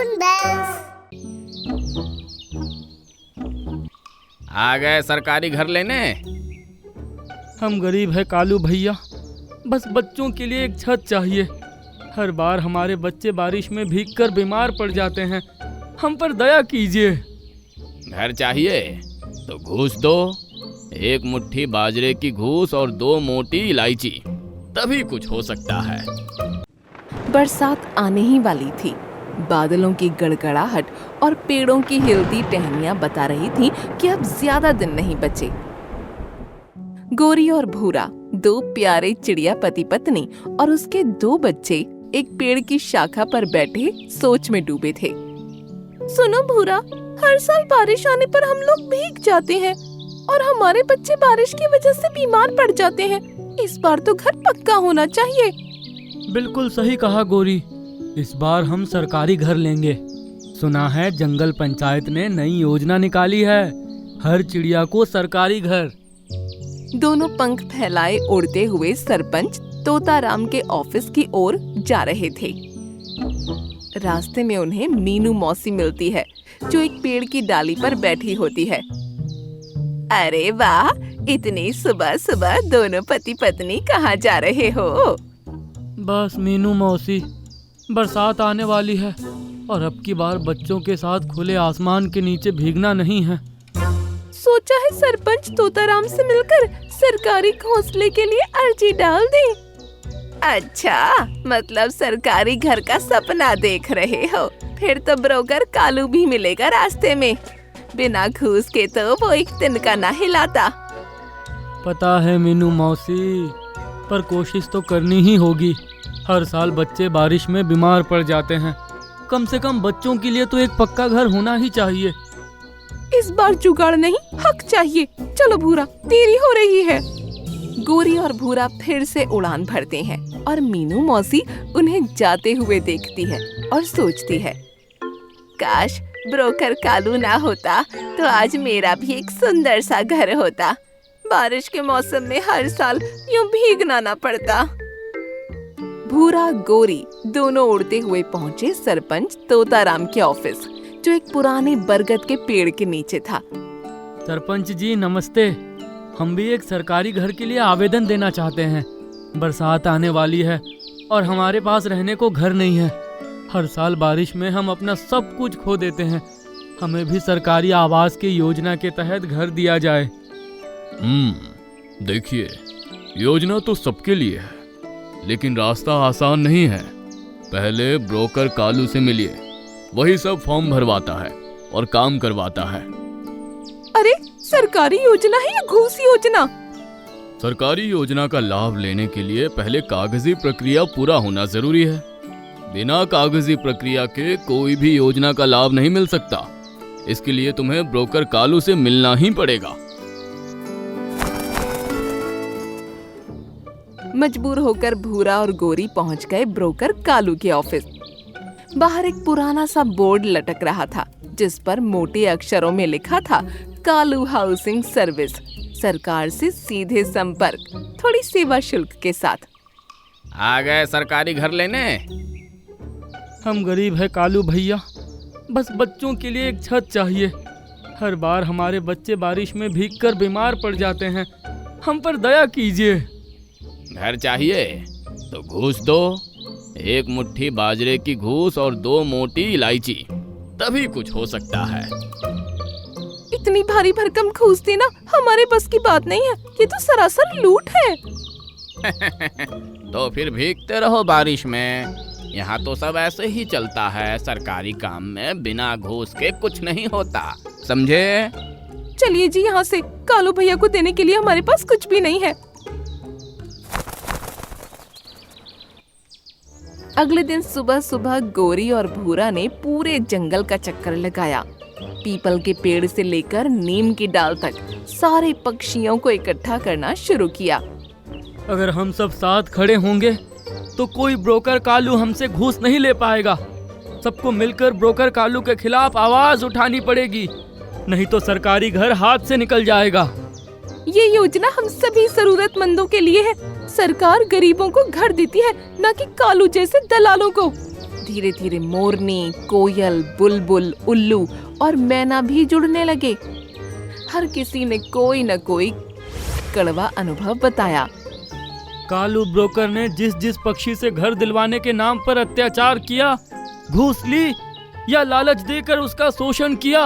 Chicken bells. आ गए सरकारी घर लेने। हम गरीब है कालू भैया, बस बच्चों के लिए एक छत चाहिए। हर बार हमारे बच्चे बारिश में भीगकर बीमार पड़ जाते हैं, हम पर दया कीजिए। घर चाहिए तो घूस दो, एक मुट्ठी बाजरे की घूस और 2 मोटी इलायची, तभी कुछ हो सकता है। बरसात आने ही वाली थी। बादलों की गड़गड़ाहट और पेड़ों की हिलती टहनियां बता रही थी कि अब ज्यादा दिन नहीं बचे। गोरी और भूरा, 2 प्यारे चिड़िया पति पत्नी और उसके 2 बच्चे एक पेड़ की शाखा पर बैठे सोच में डूबे थे। सुनो भूरा, हर साल बारिश आने पर हम लोग भीग जाते हैं और हमारे बच्चे बारिश की वजह से बीमार पड़ जाते हैं। इस बार तो घर पक्का होना चाहिए। बिल्कुल सही कहा गोरी, इस बार हम सरकारी घर लेंगे। सुना है जंगल पंचायत ने नई योजना निकाली है, हर चिड़िया को सरकारी घर। दोनों पंख फैलाए उड़ते हुए सरपंच तोताराम के ऑफिस की ओर जा रहे थे। रास्ते में उन्हें मीनू मौसी मिलती है, जो एक पेड़ की डाली पर बैठी होती है। अरे वाह, इतनी सुबह सुबह दोनों पति पत्नी कहाँ जा रहे हो? बस मीनू मौसी, बरसात आने वाली है और अब की बार बच्चों के साथ खुले आसमान के नीचे भीगना नहीं है। सोचा है सरपंच तोताराम से मिलकर सरकारी घोंसले के लिए अर्जी डाल दें। अच्छा, मतलब सरकारी घर का सपना देख रहे हो? फिर तो ब्रोकर कालू भी मिलेगा रास्ते में। बिना घूस के तो वो एक तिनका ना हिलाता। पता है मीनू मौसी, पर कोशिश तो करनी ही होगी। हर साल बच्चे बारिश में बीमार पड़ जाते हैं, कम से कम बच्चों के लिए तो एक पक्का घर होना ही चाहिए। इस बार जुगाड़ नहीं, हक चाहिए। चलो भूरा, देरी हो रही है। गोरी और भूरा फिर से उड़ान भरते हैं और मीनू मौसी उन्हें जाते हुए देखती है और सोचती है, काश ब्रोकर कालू ना होता तो आज मेरा भी एक सुंदर सा घर होता। बारिश के मौसम में हर साल यूं भीगना ना पड़ता। भूरा गोरी दोनों उड़ते हुए पहुँचे सरपंच तोताराम के ऑफिस, जो एक पुराने बरगद के पेड़ के नीचे था। सरपंच जी नमस्ते, हम भी एक सरकारी घर के लिए आवेदन देना चाहते हैं। बरसात आने वाली है और हमारे पास रहने को घर नहीं है। हर साल बारिश में हम अपना सब कुछ खो देते हैं। हमें भी सरकारी आवास की योजना के तहत घर दिया जाए। देखिए, योजना तो सबके लिए है, लेकिन रास्ता आसान नहीं है। पहले ब्रोकर कालू से मिलिए, वही सब फॉर्म भरवाता है और काम करवाता है। अरे, सरकारी योजना है या घूस योजना? सरकारी योजना का लाभ लेने के लिए पहले कागजी प्रक्रिया पूरा होना जरूरी है। बिना कागजी प्रक्रिया के कोई भी योजना का लाभ नहीं मिल सकता। इसके लिए तुम्हें ब्रोकर कालू से मिलना ही पड़ेगा। मजबूर होकर भूरा और गोरी पहुंच गए ब्रोकर कालू के ऑफिस। बाहर एक पुराना सा बोर्ड लटक रहा था, जिस पर मोटे अक्षरों में लिखा था, कालू हाउसिंग सर्विस, सरकार से सीधे संपर्क, थोड़ी सेवा शुल्क के साथ। आ गए सरकारी घर लेने। हम गरीब है कालू भैया, बस बच्चों के लिए एक छत चाहिए। हर बार हमारे बच्चे बारिश में भीगकर बीमार पड़ जाते हैं, हम पर दया कीजिए। घर चाहिए तो घूस दो, एक मुट्ठी बाजरे की घूस और 2 मोटी इलायची, तभी कुछ हो सकता है। इतनी भारी भरकम घूस देना हमारे बस की बात नहीं है, ये तो सरासर लूट है। तो फिर भीगते रहो बारिश में, यहाँ तो सब ऐसे ही चलता है। सरकारी काम में बिना घूस के कुछ नहीं होता, समझे? चलिए जी यहाँ से, कालू भैया को देने के लिए हमारे पास कुछ भी नहीं है। अगले दिन सुबह सुबह गोरी और भूरा ने पूरे जंगल का चक्कर लगाया। पीपल के पेड़ से लेकर नीम की डाल तक सारे पक्षियों को इकट्ठा करना शुरू किया। अगर हम सब साथ खड़े होंगे तो कोई ब्रोकर कालू हमसे घूस नहीं ले पाएगा। सबको मिलकर ब्रोकर कालू के खिलाफ आवाज उठानी पड़ेगी, नहीं तो सरकारी घर हाथ से निकल जाएगा। ये योजना हम सभी जरूरतमंदों के लिए है। सरकार गरीबों को घर देती है, न कि कालू जैसे दलालों को। धीरे धीरे मोरनी, कोयल, बुलबुल, उल्लू और मैना भी जुड़ने लगे। हर किसी ने कोई न कोई कड़वा अनुभव बताया। कालू ब्रोकर ने जिस जिस पक्षी से घर दिलवाने के नाम पर अत्याचार किया, घूस ली या लालच देकर उसका शोषण किया,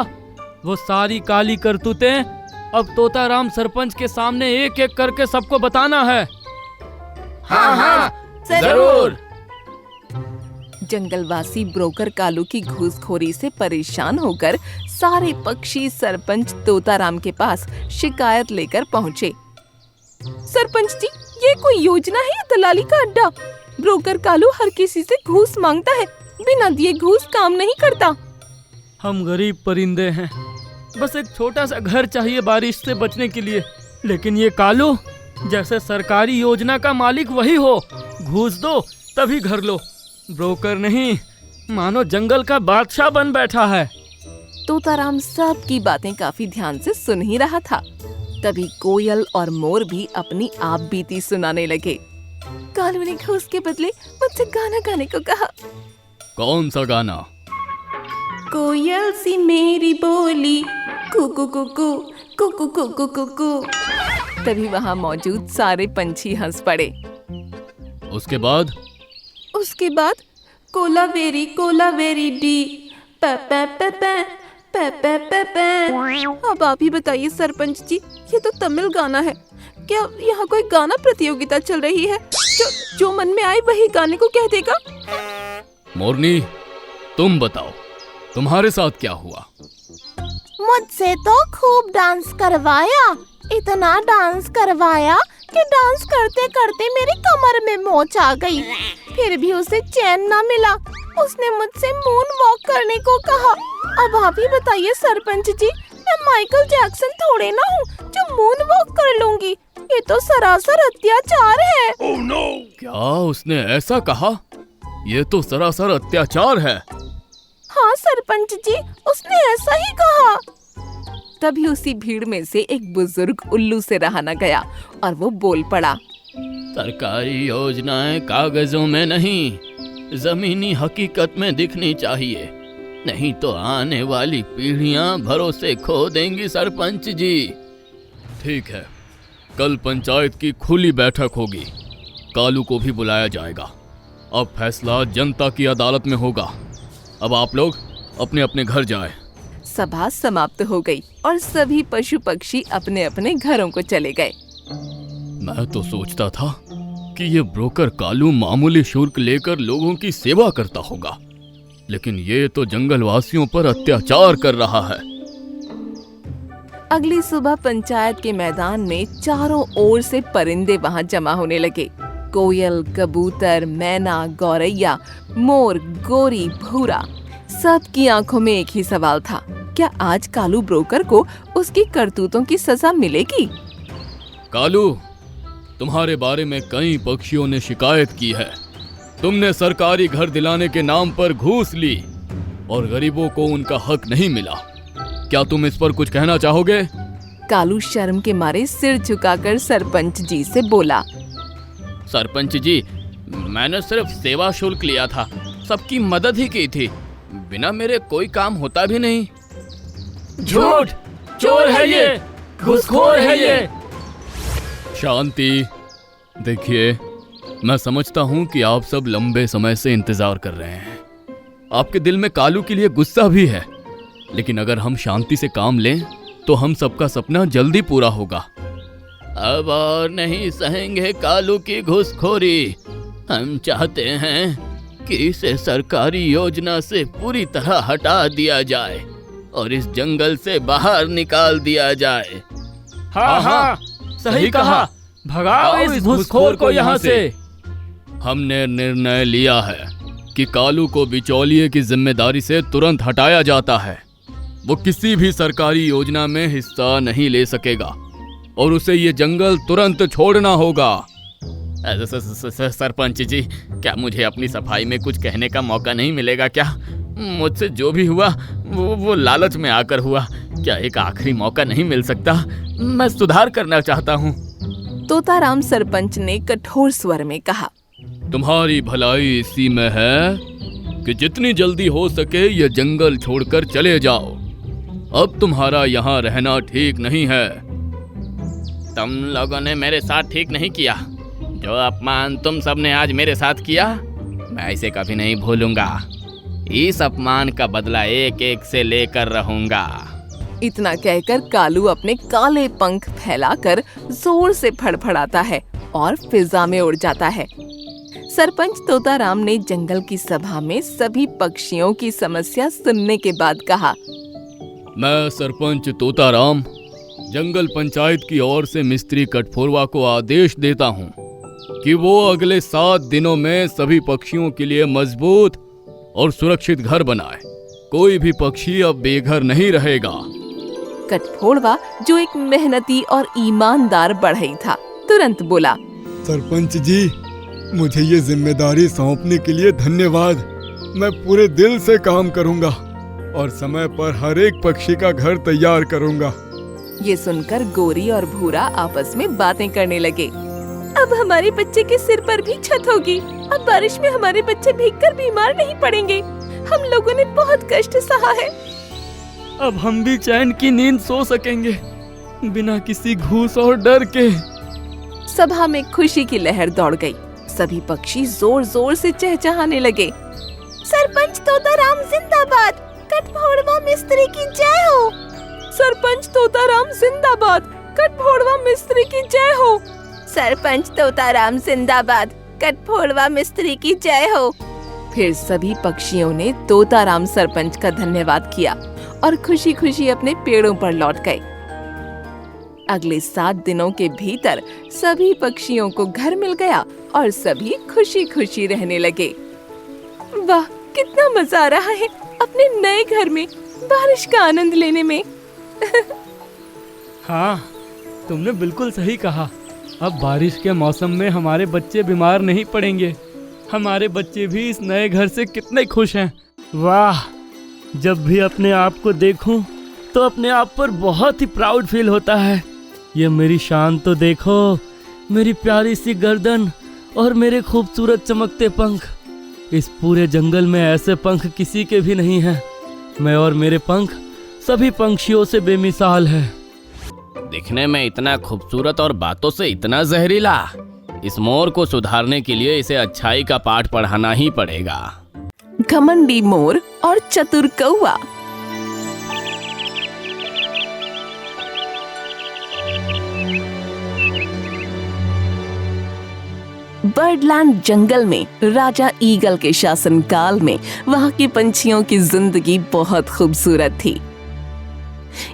वो सारी काली करतूतें अब तोताराम सरपंच के सामने एक एक करके सबको बताना है। हाँ हाँ जरूर। जंगलवासी ब्रोकर कालू की घूसखोरी से परेशान होकर सारे पक्षी सरपंच तोताराम के पास शिकायत लेकर पहुँचे। सरपंच जी, ये कोई योजना है या दलाली का अड्डा? ब्रोकर कालू हर किसी से घूस मांगता है, बिना दिए घूस काम नहीं करता। हम गरीब परिंदे हैं, बस एक छोटा सा घर चाहिए बारिश से बचने के लिए, लेकिन ये कालू जैसे सरकारी योजना का मालिक वही हो, घूस दो तभी घर लो। ब्रोकर नहीं, मानो जंगल का बादशाह बन बैठा है। तोताराम सब की बातें काफी ध्यान से सुन ही रहा था। तभी कोयल और मोर भी अपनी आप बीती सुनाने लगे। कालू ने घूस के बदले मुझसे गाना गाने को कहा। कौन सा गाना? कोयल सी मेरी बोली, कुकू कुकू कुकू कुकू कुकू। तभी वहाँ मौजूद सारे पंछी हंस पड़े। उसके बाद कोलावेरी डी पे पे पे पे पे पे पे पे। अब आप ही बताइए सरपंच जी, ये तो तमिल गाना है। क्या यहाँ कोई गाना प्रतियोगिता चल रही है? जो मन में आए वही गाने को कह देगा। मोरनी, तुम बताओ, तुम्हारे साथ क्या हुआ? मुझसे तो खूब डांस करवाया, इतना डांस करवाया कि डांस करते करते मेरी कमर में मोच आ गई। फिर भी उसे चैन न मिला। उसने मुझसे मून वॉक करने को कहा। अब आप ही बताइए सरपंच जी, मैं माइकल जैक्सन थोड़े ना हूँ जो मून वॉक कर लूंगी। ये तो सरासर अत्याचार है। Oh no! क्या उसने ऐसा कहा? ये तो सरासर अत्याचार है। हाँ सरपंच जी, उसने ऐसा ही कहा। तभी उसी भीड़ में से एक बुजुर्ग उल्लू से रहा न गया और वो बोल पड़ा। सरकारी योजनाएं कागजों में नहीं, जमीनी हकीकत में दिखनी चाहिए, नहीं तो आने वाली पीढ़ियां भरोसे खो देंगी सरपंच जी। ठीक है, कल पंचायत की खुली बैठक होगी, कालू को भी बुलाया जाएगा। अब फैसला जनता की अदालत में होगा। अब आप लोग अपने अपने घर जाएं। सभा समाप्त हो गई और सभी पशु पक्षी अपने अपने घरों को चले गए। मैं तो सोचता था कि ये ब्रोकर कालू मामूली शुल्क लेकर लोगों की सेवा करता होगा, लेकिन ये तो जंगलवासियों पर अत्याचार कर रहा है। अगली सुबह पंचायत के मैदान में चारों ओर से परिंदे वहां जमा होने लगे। कोयल, कबूतर, मैना, गौरैया, मोर, गोरी, भूरा, सबकी आंखों में एक ही सवाल था, क्या आज कालू ब्रोकर को उसकी करतूतों की सजा मिलेगी? कालू, तुम्हारे बारे में कई पक्षियों ने शिकायत की है। तुमने सरकारी घर दिलाने के नाम पर घूस ली और गरीबों को उनका हक नहीं मिला। क्या तुम इस पर कुछ कहना चाहोगे? कालू शर्म के मारे सिर झुकाकर सरपंच जी से बोला। सरपंच जी, मैंने सिर्फ सेवा शुल्क लिया था, सबकी मदद ही की थी, बिना मेरे कोई काम होता भी नहीं। झूठ, चोर है ये, घूसखोर है ये। शांति। देखिए, मैं समझता हूँ कि आप सब लंबे समय से इंतजार कर रहे हैं। आपके दिल में कालू के लिए गुस्सा भी है, लेकिन अगर हम शांति से काम लें तो हम सबका सपना जल्दी पूरा होगा। अब और नहीं सहेंगे कालू की घूसखोरी। हम चाहते हैं कि इसे सरकारी योजना से पूरी तरह हटा दिया जाए और इस जंगल से बाहर निकाल दिया जाए। हाँ हाँ, सही कहा, भगाओ इस घूसखोर को यहाँ से। हमने निर्णय लिया है कि कालू को बिचौलिए की जिम्मेदारी से तुरंत हटाया जाता है। वो किसी भी सरकारी योजना में हिस्सा नहीं ले सकेगा और उसे ये जंगल तुरंत छोड़ना होगा। सरपंच जी, क्या मुझे अपनी सफाई में कुछ कहने का मौका नहीं मिलेगा क्या? मुझसे जो भी हुआ वो लालच में आकर हुआ। क्या एक आखिरी मौका नहीं मिल सकता? मैं सुधार करना चाहता हूँ। तोताराम सरपंच ने कठोर स्वर में कहा। तुम्हारी भलाई इसी में है कि जितनी जल्दी हो सके ये जंगल छोड़कर चले जाओ। अब तुम्हारा यहाँ रहना ठीक नहीं है। तुम लोगों ने मेरे साथ ठीक नहीं किया। जो अपमान तुम सबने आज मेरे साथ किया, मैं इसे कभी नहीं भूलूंगा। इस अपमान का बदला एक एक से लेकर रहूंगा। इतना कहकर कालू अपने काले पंख फैलाकर जोर से फड़फड़ाता है और फिजा में उड़ जाता है। सरपंच तोताराम ने जंगल की सभा में सभी पक्षियों की समस्या सुनने के बाद कहा, मैं सरपंच तोताराम जंगल पंचायत की ओर से मिस्त्री कटफोरवा को आदेश देता हूँ कि वो अगले 7 दिनों में सभी पक्षियों के लिए मजबूत और सुरक्षित घर बनाए। कोई भी पक्षी अब बेघर नहीं रहेगा। कटफोड़वा, जो एक मेहनती और ईमानदार बढ़ई था, तुरंत बोला, सरपंच जी, मुझे ये जिम्मेदारी सौंपने के लिए धन्यवाद। मैं पूरे दिल से काम करूंगा और समय पर हर एक पक्षी का घर तैयार करूंगा। ये सुनकर गोरी और भूरा आपस में बातें करने लगे। अब हमारे बच्चे के सिर पर भी छत होगी। अब बारिश में हमारे बच्चे भीगकर बीमार नहीं पड़ेंगे। हम लोगों ने बहुत कष्ट सहा है। अब हम भी चैन की नींद सो सकेंगे, बिना किसी घूस और डर के। सभा में खुशी की लहर दौड़ गई। सभी पक्षी जोर जोर से चहचहाने लगे। सरपंच तोताराम जिंदाबाद, कटफोड़वा मिस्त्री की जय हो। सरपंच तोताराम जिंदाबाद, कटफोड़वा मिस्त्री की जय हो। सरपंच तोताराम जिंदाबाद, कटफोड़वा मिस्त्री की जय हो। फिर सभी पक्षियों ने तोताराम सरपंच का धन्यवाद किया और खुशी खुशी अपने पेड़ों पर लौट गए। अगले 7 दिनों के भीतर सभी पक्षियों को घर मिल गया और सभी खुशी खुशी रहने लगे। वाह, कितना मजा आ रहा है अपने नए घर में बारिश का आनंद लेने में। हाँ, तुमने बिल्कुल सही कहा। अब बारिश के मौसम में हमारे बच्चे बीमार नहीं पड़ेंगे। हमारे बच्चे भी इस नए घर से कितने खुश हैं। वाह, जब भी अपने आप को देखूं तो अपने आप पर बहुत ही प्राउड फील होता है। ये मेरी शान तो देखो, मेरी प्यारी सी गर्दन और मेरे खूबसूरत चमकते पंख। इस पूरे जंगल में ऐसे पंख किसी के भी नहीं हैं। मैं और मेरे पंख सभी पंछियों से बेमिसाल है। दिखने में इतना खूबसूरत और बातों से इतना जहरीला। इस मोर को सुधारने के लिए इसे अच्छाई का पाठ पढ़ाना ही पड़ेगा। घमंडी मोर और चतुर कौवा। बर्डलैंड जंगल में राजा ईगल के शासनकाल में वहाँ के पंछियों की जिंदगी बहुत खूबसूरत थी।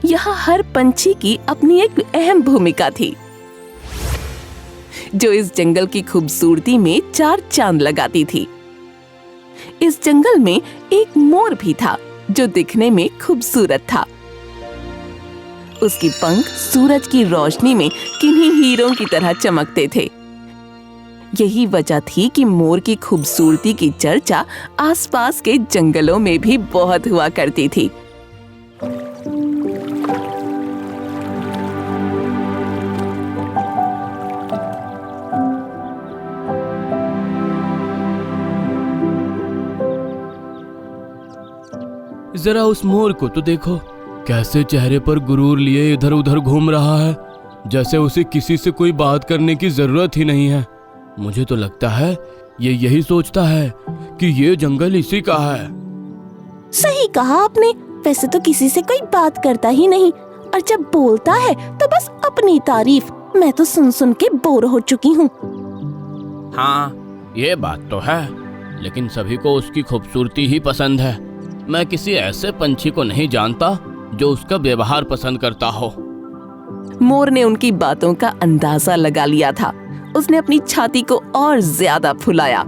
यहाँ हर पंछी की अपनी एक अहम भूमिका थी, जो इस जंगल की खूबसूरती में 4 चांद लगाती थी। इस जंगल में एक मोर भी था, जो दिखने में खूबसूरत था। उसके पंख सूरज की रोशनी में किन्हीं हीरों की तरह चमकते थे। यही वजह थी कि मोर की खूबसूरती की चर्चा आसपास के जंगलों में भी बहुत हुआ करती थी। जरा उस मोर को तो देखो, कैसे चेहरे पर गुरूर लिए इधर उधर घूम रहा है, जैसे उसे किसी से कोई बात करने की जरूरत ही नहीं है। मुझे तो लगता है ये यही सोचता है कि ये जंगल इसी का है। सही कहा आपने। वैसे तो किसी से कोई बात करता ही नहीं, और जब बोलता है तो बस अपनी तारीफ। मैं तो सुन सुन के बोर हो चुकी हूँ। हाँ, ये बात तो है, लेकिन सभी को उसकी खूबसूरती ही पसंद है। मैं किसी ऐसे पंछी को नहीं जानता जो उसका व्यवहार पसंद करता हो। मोर ने उनकी बातों का अंदाजा लगा लिया था। उसने अपनी छाती को और ज्यादा फुलाया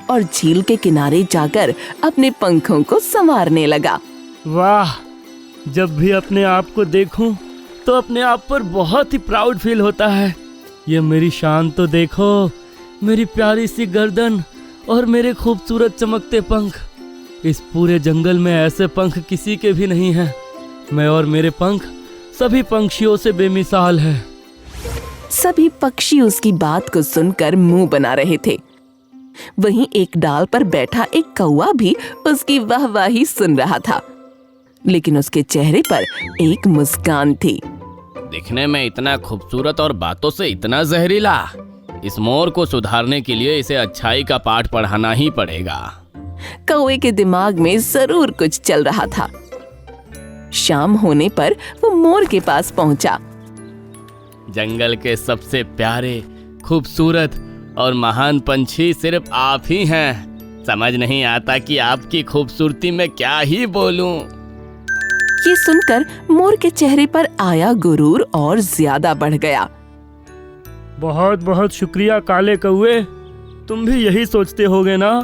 और झील के किनारे जाकर अपने पंखों को संवारने लगा। वाह, जब भी अपने आप को देखूं तो अपने आप पर बहुत ही प्राउड फील होता है। ये मेरी शान तो देखो, मेरी प्यारी सी गर्दन और मेरे खूबसूरत चमकते पंख। इस पूरे जंगल में ऐसे पंख किसी के भी नहीं हैं। मैं और मेरे पंख सभी पंछियों से बेमिसाल है। सभी पक्षी उसकी बात को सुनकर मुंह बना रहे थे। वहीं एक डाल पर बैठा एक कौवा भी उसकी वाहवाही सुन रहा था, लेकिन उसके चेहरे पर एक मुस्कान थी। दिखने में इतना खूबसूरत और बातों से इतना जहरीला, इस मोर को सुधारने के लिए इसे अच्छाई का पाठ पढ़ाना ही पड़ेगा। कौवे के दिमाग में जरूर कुछ चल रहा था। शाम होने पर वो मोर के पास पहुंचा। जंगल के सबसे प्यारे, खूबसूरत और महान पंछी सिर्फ आप ही हैं। समझ नहीं आता कि आपकी खूबसूरती में क्या ही बोलूं। ये सुनकर मोर के चेहरे पर आया गुरूर और ज्यादा बढ़ गया। बहुत बहुत शुक्रिया काले कौवे, तुम भी यही सोचते होगे ना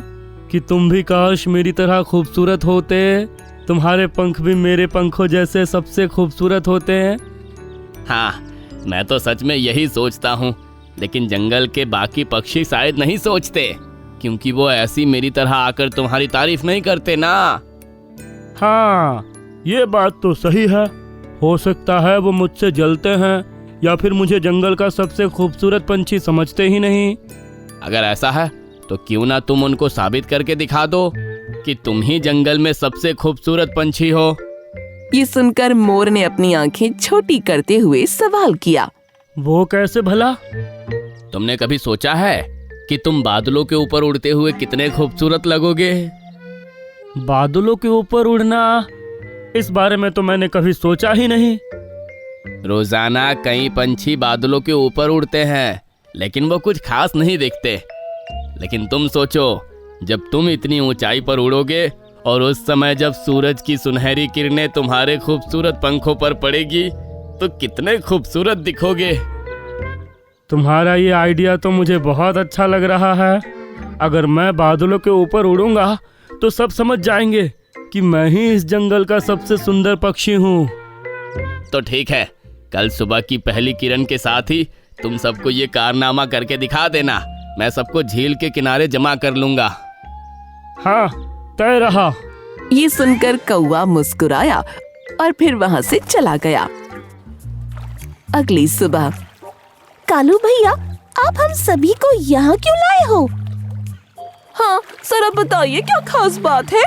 कि तुम भी काश मेरी तरह खूबसूरत होते। तुम्हारे पंख भी मेरे पंखों जैसे सबसे खूबसूरत होते हैं। हाँ, मैं तो सच में यही सोचता हूँ, लेकिन जंगल के बाकी पक्षी शायद नहीं सोचते, क्योंकि वो ऐसी मेरी तरह आकर तुम्हारी तारीफ नहीं करते ना। हाँ, ये बात तो सही है। हो सकता है वो मुझसे जलते हैं या फिर मुझे जंगल का सबसे खूबसूरत पंछी समझते ही नहीं। अगर ऐसा है तो क्यों ना तुम उनको साबित करके दिखा दो कि तुम ही जंगल में सबसे खूबसूरत पंछी हो। ये सुनकर मोर ने अपनी आंखें छोटी करते हुए सवाल किया। वो कैसे भला? तुमने कभी सोचा है कि तुम बादलों के ऊपर उड़ते हुए कितने खूबसूरत लगोगे? बादलों के ऊपर उड़ना, इस बारे में तो मैंने कभी सोचा ही नहीं। रोजाना कई पंछी बादलों के ऊपर उड़ते हैं, लेकिन वो कुछ खास नहीं दिखते। लेकिन तुम सोचो, जब तुम इतनी ऊंचाई पर उड़ोगे और उस समय जब सूरज की सुनहरी किरणें तुम्हारे खूबसूरत पंखों पर पड़ेगी तो कितने खूबसूरत दिखोगे। तुम्हारा ये आइडिया तो मुझे बहुत अच्छा लग रहा है। अगर मैं बादलों के ऊपर उड़ूंगा तो सब समझ जाएंगे कि मैं ही इस जंगल का सबसे सुंदर पक्षी हूँ। तो ठीक है, कल सुबह की पहली किरण के साथ ही तुम सबको ये कारनामा करके दिखा देना। मैं सबको झील के किनारे जमा कर लूंगा। हाँ, तय रहा। ये सुनकर कौवा मुस्कुराया और फिर वहां से चला गया। अगली सुबह, कालू भैया, आप हम सभी को यहाँ क्यों लाए हो? हाँ, जरा बताइए क्या खास बात है?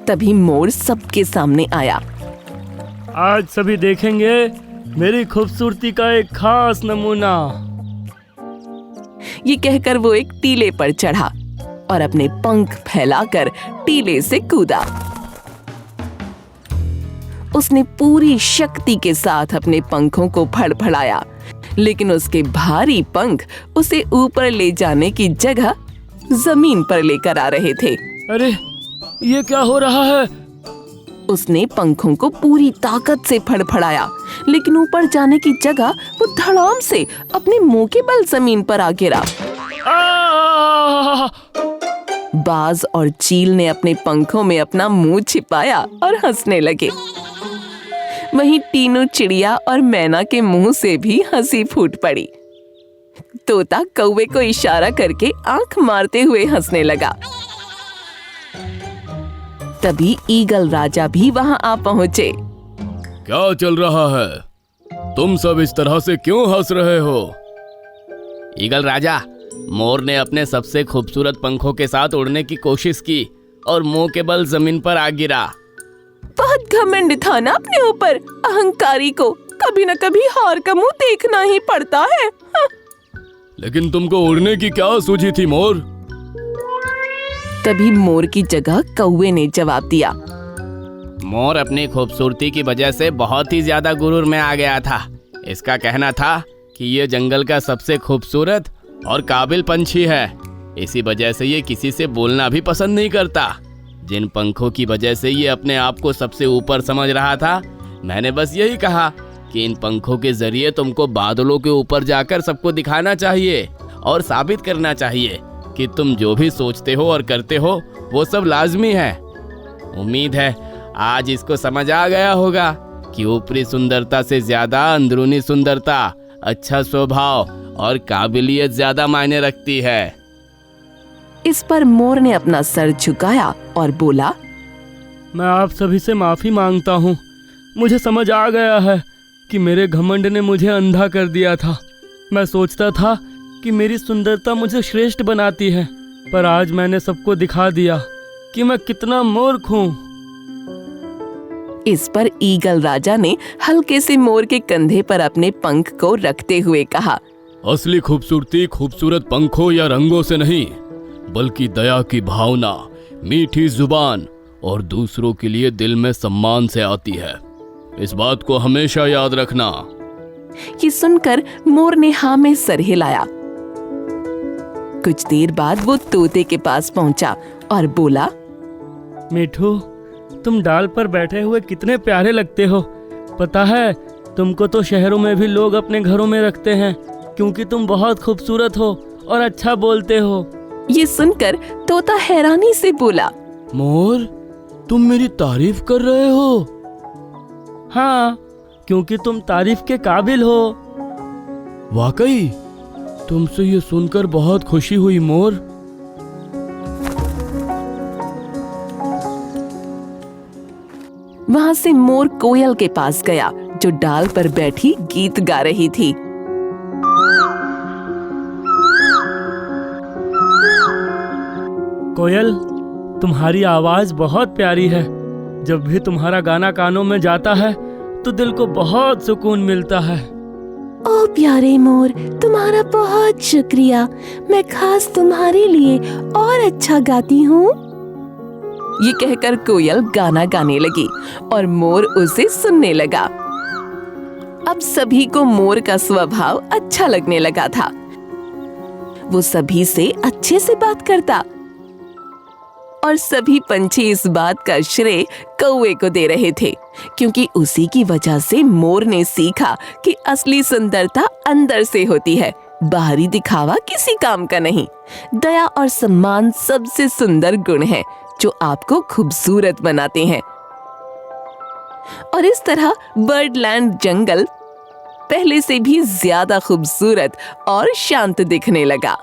तभी मोर सबके सामने आया। आज सभी देखेंगे मेरी खूबसूरती का एक खास नमूना। ये कहकर वो एक टीले पर चढ़ा और अपने पंख फैलाकर टीले से कूदा। उसने पूरी शक्ति के साथ अपने पंखों को फड़फड़ाया, लेकिन उसके भारी पंख उसे ऊपर ले जाने की जगह जमीन पर लेकर आ रहे थे। अरे, ये क्या हो रहा है? उसने पंखों को पूरी ताकत से फड़फड़ाया, लेकिन ऊपर जाने की जगह वो धड़ाम से अपने मुंह के बल जमीन पर आ गिरा। बाज और चील ने अपने पंखों में अपना मुंह छिपाया और हंसने लगे। वहीं टीनू चिड़िया और मैना के मुंह से भी हंसी फूट पड़ी। तोता कौवे को इशारा करके आंख मारते हुए हंसने लगा। तभी ईगल राजा भी वहां आ पहुंचे। क्या चल रहा है? तुम सब इस तरह से क्यों हंस रहे हो? ईगल राजा, मोर ने अपने सबसे खूबसूरत पंखों के साथ उड़ने की कोशिश की और मुंह के बल जमीन पर आ गिरा। बहुत घमंड था ना अपने ऊपर। अहंकारी को कभी न कभी हार का मुंह देखना ही पड़ता है। लेकिन तुमको उड़ने की क्या सूझी थी मोर? तभी मोर की जगह कौवे ने जवाब दिया। मोर अपनी खूबसूरती की वजह से बहुत ही ज्यादा गुरूर में आ गया था। इसका कहना था कि ये जंगल का सबसे खूबसूरत और काबिल पंछी है। इसी वजह से ये किसी से बोलना भी पसंद नहीं करता। जिन पंखों की वजह से ये अपने आप को सबसे ऊपर समझ रहा था, मैंने बस यही कहा कि इन पंखों के जरिए तुमको बादलों के ऊपर जाकर सबको दिखाना चाहिए और साबित करना चाहिए कि तुम जो भी सोचते हो और करते हो वो सब लाजमी है। उम्मीद है आज इसको समझ आ गया होगा कि ऊपरी सुंदरता से ज्यादा अंदरूनी सुंदरता, अच्छा स्वभाव और काबिलियत ज्यादा मायने रखती है। इस पर मोर ने अपना सर झुकाया और बोला, मैं आप सभी से माफी मांगता हूँ। मुझे समझ आ गया है कि मेरे घमंड ने मुझे अंधा कर दिया था। मैं सोचता था कि मेरी सुंदरता मुझे श्रेष्ठ बनाती है, पर आज मैंने सबको दिखा दिया कि मैं कितना मूर्ख हूँ। इस पर ईगल राजा ने हल्के से मोर के कंधे पर अपने पंख को रखते हुए कहा, असली खूबसूरती खूबसूरत पंखों या रंगों से नहीं, बल्कि दया की भावना, मीठी जुबान और दूसरों के लिए दिल में सम्मान से आती है। इस बात को हमेशा याद रखना। ये सुनकर मोर ने हाँ में सर हिलाया। कुछ देर बाद वो तोते के पास पहुंचा और बोला, मिठू, तुम डाल पर बैठे हुए कितने प्यारे लगते हो। पता है, तुमको तो शहरों में भी लोग अपने घरों में रखते हैं, क्योंकि तुम बहुत खूबसूरत हो और अच्छा बोलते हो। ये सुनकर तोता हैरानी से बोला, मोर, तुम मेरी तारीफ कर रहे हो? हाँ, क्योंकि तुम तारीफ के काबिल हो। वाकई, तुमसे ये सुनकर बहुत खुशी हुई मोर। वहां से मोर कोयल के पास गया, जो डाल पर बैठी गीत गा रही थी। कोयल, तुम्हारी आवाज बहुत प्यारी है। जब भी तुम्हारा गाना कानों में जाता है तो दिल को बहुत सुकून मिलता है। ओ प्यारे मोर, तुम्हारा बहुत शुक्रिया। मैं खास तुम्हारे लिए और अच्छा गाती हूँ। ये कहकर कोयल गाना गाने लगी और मोर उसे सुनने लगा। अब सभी को मोर का स्वभाव अच्छा लगने लगा था। वो सभी से अच्छे से बात करता और सभी पंछी इस बात का श्रेय कौवे को दे रहे थे, क्योंकि उसी की वजह से मोर ने सीखा कि असली सुंदरता अंदर से होती है, बाहरी दिखावा किसी काम का नहीं। दया और सम्मान सबसे सुंदर गुण हैं जो आपको खूबसूरत बनाते हैं। और इस तरह बर्डलैंड जंगल पहले से भी ज्यादा खूबसूरत और शांत दिखने लगा।